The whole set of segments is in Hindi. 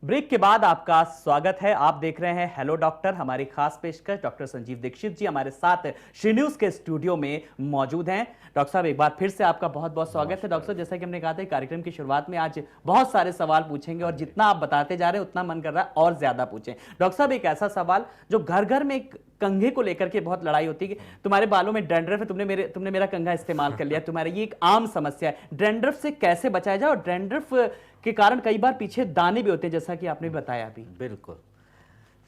ब्रेक के बाद आपका स्वागत है। आप देख रहे हैं हेलो डॉक्टर। हमारी खास पेशकश डॉक्टर संजीव दीक्षित जी हमारे साथ श्री न्यूज के स्टूडियो में मौजूद हैं। डॉक्टर साहब एक बार फिर से आपका बहुत बहुत स्वागत है। डॉक्टर साहब जैसा कि हमने कहा था कार्यक्रम की शुरुआत में आज बहुत सारे सवाल पूछेंगे और जितना आप बताते जा रहे हैं उतना मन कर रहा है और ज्यादा पूछें। डॉक्टर साहब एक ऐसा सवाल जो घर घर में एक कंघे को लेकर के बहुत लड़ाई होती है कि तुम्हारे बालों में डैंड्रफ है, तुमने मेरा कंघा इस्तेमाल कर लिया, तुम्हारे ये एक आम समस्या है। डैंड्रफ से कैसे बचाया जाए और डैंड्रफ के कारण कई बार पीछे दाने भी होते हैं जैसा कि आपने बताया अभी। बिल्कुल,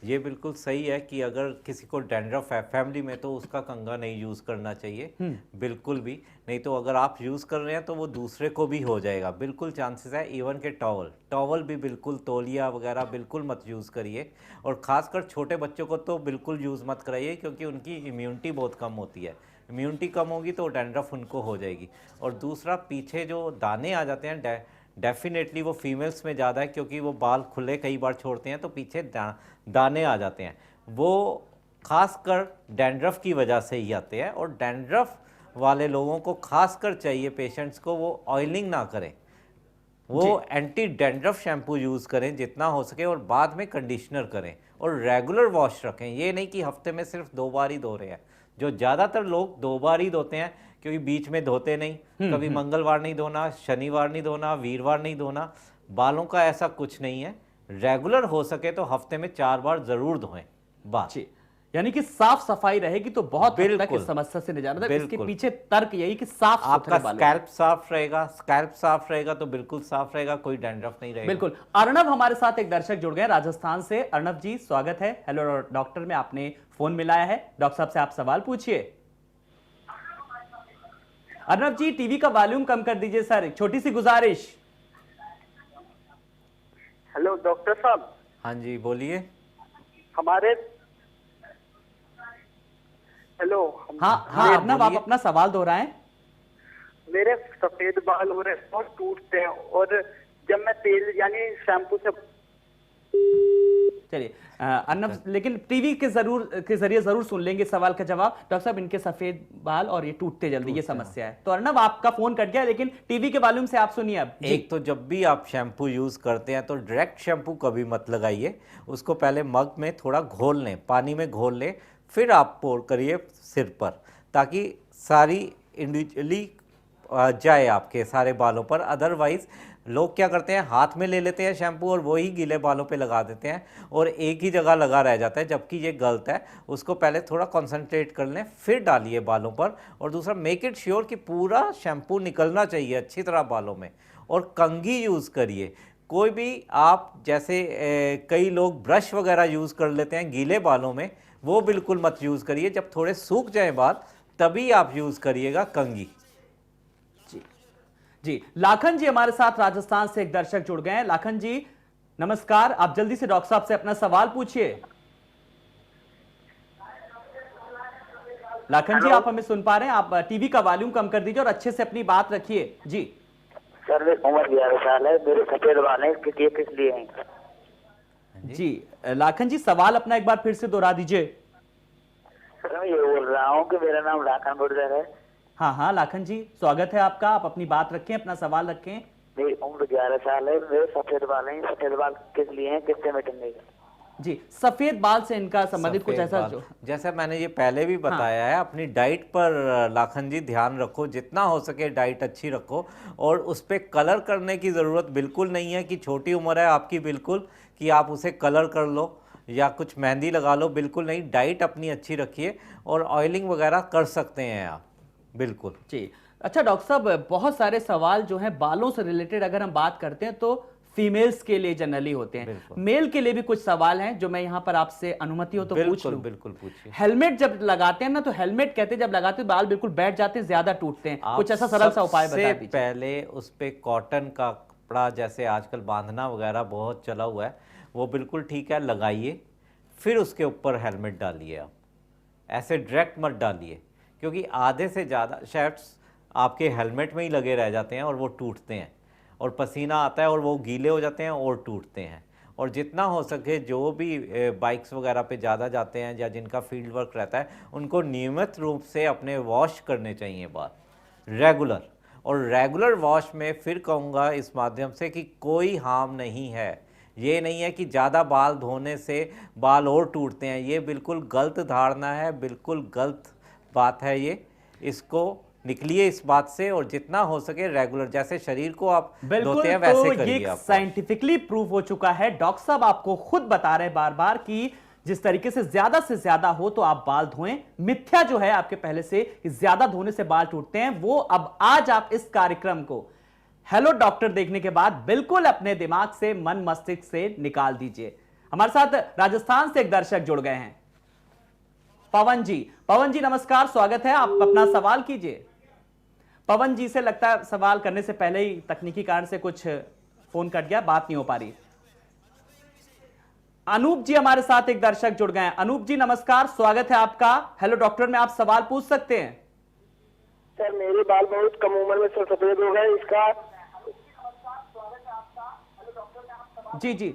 ये बिल्कुल सही है कि अगर किसी को डैंड्रफ है फैमिली में तो उसका कंघा नहीं यूज़ करना चाहिए, बिल्कुल भी नहीं। तो अगर आप यूज़ कर रहे हैं तो वो दूसरे को भी हो जाएगा, बिल्कुल चांसेस है। इवन के टॉवल भी बिल्कुल, तौलिया वगैरह बिल्कुल मत यूज़ करिए। और ख़ासकर छोटे बच्चों को तो बिल्कुल यूज़ मत कराइए क्योंकि उनकी इम्यूनिटी बहुत कम होती है। इम्यूनिटी कम होगी तो डैंड्रफ उनको हो जाएगी। और दूसरा, पीछे जो दाने आ जाते हैं डेफिनेटली वो फीमेल्स में ज़्यादा है क्योंकि वो बाल खुले कई बार छोड़ते हैं तो पीछे दाने आ जाते हैं। वो खासकर डैंड्रफ की वजह से ही आते हैं। और डैंड्रफ वाले लोगों को खासकर चाहिए, पेशेंट्स को, वो ऑयलिंग ना करें, वो एंटी डैंड्रफ शैम्पू यूज़ करें जितना हो सके और बाद में कंडीशनर करें और रेगुलर वॉश रखें। ये नहीं कि हफ्ते में सिर्फ 2 बार ही धो रहे हैं। जो ज़्यादातर लोग 2 बार ही धोते हैं क्योंकि बीच में धोते नहीं, कभी मंगलवार नहीं धोना, शनिवार नहीं धोना, वीरवार नहीं धोना। बालों का ऐसा कुछ नहीं है, रेगुलर हो सके तो हफ्ते में 4 बार जरूर धोएं बाल। यानी कि साफ सफाई रहेगी तो बहुत हद तक इस समस्या से निजात है। इसके पीछे तर्क यही कि साफ आपका स्कैल्प साफ रहेगा तो बिल्कुल साफ रहेगा, कोई डैंड्रफ नहीं रहेगा। बिल्कुल। अर्णव हमारे साथ एक दर्शक जुड़ गए राजस्थान से। अर्णव जी स्वागत है हेलो डॉक्टर में, आपने फोन मिलाया है। डॉक्टर साहब से आप सवाल पूछिए। अर्णव जी टीवी का वॉल्यूम कम कर दीजिए सर, एक छोटी सी गुजारिश। हेलो डॉक्टर साहब। हाँ जी बोलिए। हमारे हेलो। हाँ अर्णव आप अपना सवाल दोहराएं। मेरे सफेद बाल हो रहे हैं और टूटते हैं और जब मैं तेल यानी शैम्पू से। चलिए अर्णव, लेकिन टीवी के जरिए जरूर सुन लेंगे सवाल का जवाब। डॉक्टर साहब इनके सफेद बाल और ये टूटते जल्दी, ये समस्या है। तो अर्णव आपका फोन कट गया लेकिन टीवी के वॉल्यूम से आप सुनिए अब। एक तो जब भी आप शैम्पू यूज करते हैं तो डायरेक्ट शैम्पू कभी मत लगाइए, उसको पहले मग में थोड़ा घोल लें, पानी में घोल लें, फिर आप पोर करिए सिर पर ताकि सारी इंडिविजुअली जाए आपके सारे बालों पर। अदरवाइज लोग क्या करते हैं, हाथ में ले लेते हैं शैम्पू और वही गीले बालों पे लगा देते हैं और एक ही जगह लगा रह जाता है, जबकि ये गलत है। उसको पहले थोड़ा कंसंट्रेट कर लें फिर डालिए बालों पर। और दूसरा, मेक इट श्योर कि पूरा शैम्पू निकलना चाहिए अच्छी तरह बालों में। और कंघी यूज़ करिए। कोई भी आप जैसे कई लोग ब्रश वगैरह यूज़ कर लेते हैं गीले बालों में, वो बिल्कुल मत यूज़ करिए। जब थोड़े सूख जाए बाल तभी आप यूज़ करिएगा कंघी। जी लाखन जी हमारे साथ राजस्थान से एक दर्शक जुड़ गए हैं। लाखन जी नमस्कार, आप जल्दी से डॉक्टर साहब से अपना सवाल पूछिए। लाखन जी आप हमें सुन पा रहे हैं? आप टीवी का वॉल्यूम कम कर दीजिए और अच्छे से अपनी बात रखिए। जी सर मेरी उम्र 11 साल है, मेरे सफेद बाल हैं, किस लिए हैं? जी लाखन जी सवाल अपना एक बार फिर से दोहरा दीजिए। सर मैं ये बोल रहा हूँ कि मेरा नाम लाखन गुर्जर है। हाँ लाखन जी स्वागत है आपका, आप अपनी बात रखें, अपना सवाल रखें। मेरी उम्र 11 साल है, मेरे सफेद बाल हैं, सफेद बाल किस लिए हैं, किससे मिटेंगे? जी सफेद बाल से इनका संबंधित कुछ ऐसा जो जैसा मैंने ये पहले भी बताया है, अपनी डाइट पर लाखन जी ध्यान रखो, जितना हो सके डाइट अच्छी रखो। और उस पर कलर करने की ज़रूरत बिल्कुल नहीं है कि छोटी उम्र है आपकी बिल्कुल कि आप उसे कलर कर लो या कुछ मेहंदी लगा लो, बिल्कुल नहीं। डाइट अपनी अच्छी रखिए और ऑयलिंग वगैरह कर सकते हैं आप, बिल्कुल। जी अच्छा डॉक्टर साहब, बहुत सारे सवाल जो हैं बालों से रिलेटेड अगर हम बात करते हैं तो फीमेल्स के लिए जनरली होते हैं, मेल के लिए भी कुछ सवाल हैं जो मैं यहाँ पर आपसे अनुमति हो तो पूछ लूं। बिल्कुल पूछिए। हेलमेट जब लगाते हैं ना तो हेलमेट कहते हैं जब लगाते हैं बाल बिल्कुल बैठ जाते हैं, ज्यादा टूटते हैं, कुछ ऐसा सरल सा उपाय बता दीजिए। पहले उस पे कॉटन का कपड़ा जैसे आजकल बांधना वगैरह बहुत चला हुआ है, वो बिल्कुल ठीक है, लगाइए। फिर उसके ऊपर हेलमेट डालिए। आप ऐसे डायरेक्ट मत डालिए क्योंकि आधे से ज़्यादा शर्ट्स आपके हेलमेट में ही लगे रह जाते हैं और वो टूटते हैं और पसीना आता है और वो गीले हो जाते हैं और टूटते हैं। और जितना हो सके जो भी बाइक्स वगैरह पे ज़्यादा जाते हैं या जिनका फील्ड वर्क रहता है, उनको नियमित रूप से अपने वॉश करने चाहिए बाल रेगुलर। और रेगुलर वॉश में फिर कहूँगा इस माध्यम से कि कोई हार्म नहीं है, ये नहीं है कि ज़्यादा बाल धोने से बाल और टूटते हैं, ये बिल्कुल गलत धारणा है, बिल्कुल गलत बात है ये। इसको निकलिए इस बात से और जितना हो सके रेगुलर, जैसे शरीर को आप बिल्कुल, धोते हैं तो वैसे करिए ये आप। साइंटिफिकली प्रूव हो चुका है। डॉक्टर साहब आपको खुद बता रहे बार बार कि जिस तरीके से ज्यादा हो तो आप बाल धोएं। मिथ्या जो है आपके पहले से कि ज्यादा धोने से बाल टूटते हैं, वो अब आज आप इस कार्यक्रम को हेलो डॉक्टर देखने के बाद बिल्कुल अपने दिमाग से, मन मस्तिष्क से निकाल दीजिए। हमारे साथ राजस्थान से एक दर्शक जुड़ गए हैं, पवन जी। पवन जी नमस्कार, स्वागत है, आप अपना सवाल कीजिए। पवन जी से लगता है सवाल करने से पहले ही तकनीकी कारण से कुछ फोन कट गया, बात नहीं हो पा रही। अनूप जी हमारे साथ एक दर्शक जुड़ गए हैं। अनूप जी नमस्कार, स्वागत है आपका हेलो डॉक्टर में, आप सवाल पूछ सकते हैं। सर मेरे बाल बहुत कम उम्र में सफेद हो गए, इसका जी जी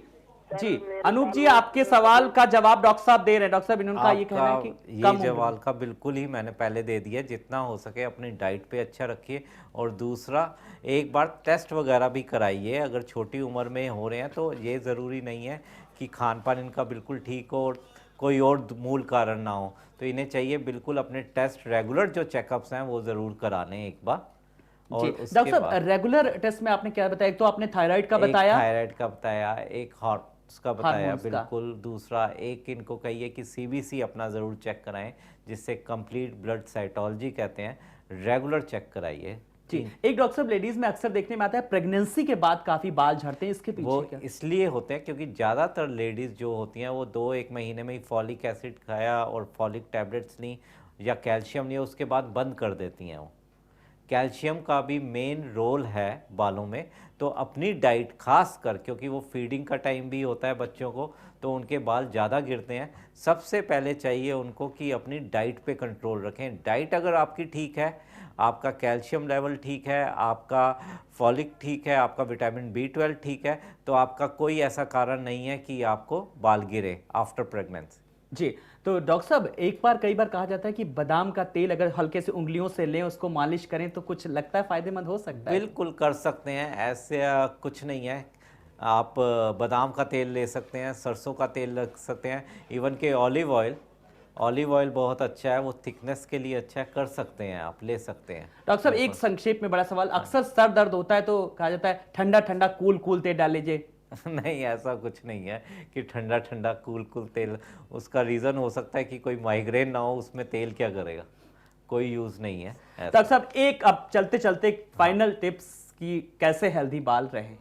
जी अनूप जी, आपके सवाल का जवाब डॉक्टर साहब दे रहे हैं। डॉक्टर साहब इन्होंने ये कहना है कि ये कम उम्र जवाब का बिल्कुल ही मैंने पहले दे दिया। जितना हो सके अपनी डाइट पे अच्छा रखिए, और दूसरा एक बार टेस्ट वगैरह भी कराइए। अगर छोटी उम्र में हो रहे हैं तो ये ज़रूरी नहीं है कि खान पान इनका बिल्कुल ठीक हो और कोई और मूल कारण ना हो, तो इन्हें चाहिए बिल्कुल अपने टेस्ट रेगुलर जो चेकअप्स हैं वो ज़रूर कराने एक बार। और उसके डॉक्टर साहब बाद रेगुलर टेस्ट में आपने क्या बताया? एक तो आपने थायराइड का बताया, थायराइड का बताया, एक हार्मोन्स का बताया हार्मोन्स का। बिल्कुल। दूसरा एक इनको कहिए कि सीबीसी अपना ज़रूर चेक कराएं, जिससे कंप्लीट ब्लड साइटोलॉजी कहते हैं, रेगुलर चेक कराइए। जी। एक डॉक्टर साहब लेडीज में अक्सर देखने में आता है प्रेगनेंसी के बाद काफी बाल झड़ते हैं, इसके वो पीछे क्या? इसलिए होते हैं क्योंकि ज़्यादातर लेडीज़ जो होती हैं वो 2-1 महीने में ही फॉलिक एसिड खाया और फॉलिक टैबलेट्स ली या कैल्शियम लिया, उसके बाद बंद कर देती हैं वो। कैल्शियम का भी मेन रोल है बालों में, तो अपनी डाइट खास कर, क्योंकि वो फीडिंग का टाइम भी होता है बच्चों को, तो उनके बाल ज़्यादा गिरते हैं। सबसे पहले चाहिए उनको कि अपनी डाइट पे कंट्रोल रखें। डाइट अगर आपकी ठीक है, आपका कैल्शियम लेवल ठीक है, आपका फॉलिक ठीक है, आपका विटामिन B12 ठीक है, तो आपका कोई ऐसा कारण नहीं है कि आपको बाल गिरे आफ्टर प्रेगनेंसी। जी, तो डॉक्टर साहब एक बार कई बार कहा जाता है कि बादाम का तेल अगर हल्के से उंगलियों से लें, उसको मालिश करें तो कुछ लगता है फायदेमंद हो सकता है? बिल्कुल कर सकते हैं, ऐसे कुछ नहीं है। आप बादाम का तेल ले सकते हैं, सरसों का तेल ले सकते हैं, इवन के ऑलिव ऑयल बहुत अच्छा है, वो थिकनेस के लिए अच्छा है, कर सकते हैं, आप ले सकते हैं। डॉक्टर साहब एक संक्षेप में बड़ा सवाल, अक्सर सर दर्द होता है तो कहा जाता है ठंडा ठंडा कूल तेल डाल लीजिए। नहीं, ऐसा कुछ नहीं है कि ठंडा ठंडा कूल तेल। उसका रीज़न हो सकता है कि कोई माइग्रेन ना हो, उसमें तेल क्या करेगा, कोई यूज़ नहीं है ऐसा। डॉक्टर साहब एक अब चलते चलते फाइनल टिप्स की कैसे हेल्दी बाल रहे?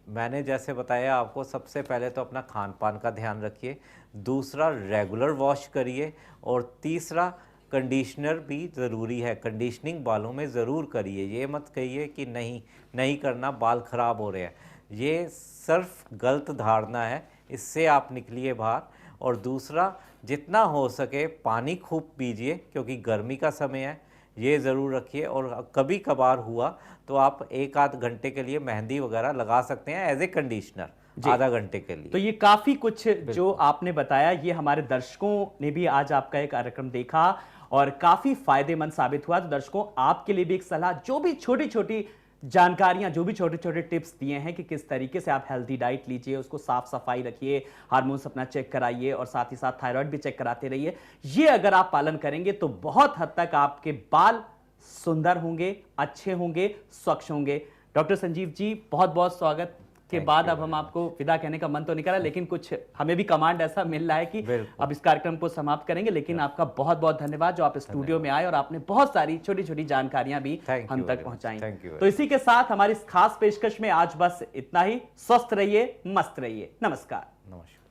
मैंने जैसे बताया आपको, सबसे पहले तो अपना खान पान का ध्यान रखिए, दूसरा रेगुलर वॉश करिए, और तीसरा कंडीशनर भी ज़रूरी है। कंडीशनिंग बालों में ज़रूर करिए। ये मत कहिए कि नहीं करना, बाल ख़राब हो रहे हैं, ये सिर्फ गलत धारणा है, इससे आप निकलिए बाहर। और दूसरा, जितना हो सके पानी खूब पीजिए, क्योंकि गर्मी का समय है, ये ज़रूर रखिए। और कभी कभार हुआ तो आप 1-8 घंटे के लिए मेहंदी वगैरह लगा सकते हैं एज ए कंडीशनर, आधा घंटे के लिए। तो ये काफी कुछ जो आपने बताया, ये हमारे दर्शकों ने भी आज आपका एक कार्यक्रम देखा और काफी फायदेमंद साबित हुआ। तो दर्शकों, आपके लिए भी एक सलाह, जो भी छोटी छोटी जानकारियां, जो भी छोटे छोटे टिप्स दिए हैं कि किस तरीके से आप हेल्दी डाइट लीजिए, उसको साफ सफाई रखिए, हार्मोन्स अपना चेक कराइए और साथ ही साथ थायराइड भी चेक कराते रहिए, ये अगर आप पालन करेंगे तो बहुत हद तक आपके बाल सुंदर होंगे, अच्छे होंगे, स्वच्छ होंगे। डॉक्टर संजीव जी, बहुत बहुत स्वागत के बाद अब हम आपको विदा कहने का मन तो नहीं करा, लेकिन कुछ हमें भी कमांड ऐसा मिल रहा है कि अब इस कार्यक्रम को समाप्त करेंगे। लेकिन आपका बहुत बहुत धन्यवाद जो आप स्टूडियो में आए और आपने बहुत सारी छोटी छोटी जानकारियां भी हम तक पहुंचाई। तो इसी के साथ हमारी इस खास पेशकश में आज बस इतना ही। स्वस्थ रहिए, मस्त रहिए, नमस्कार। नमस्कार।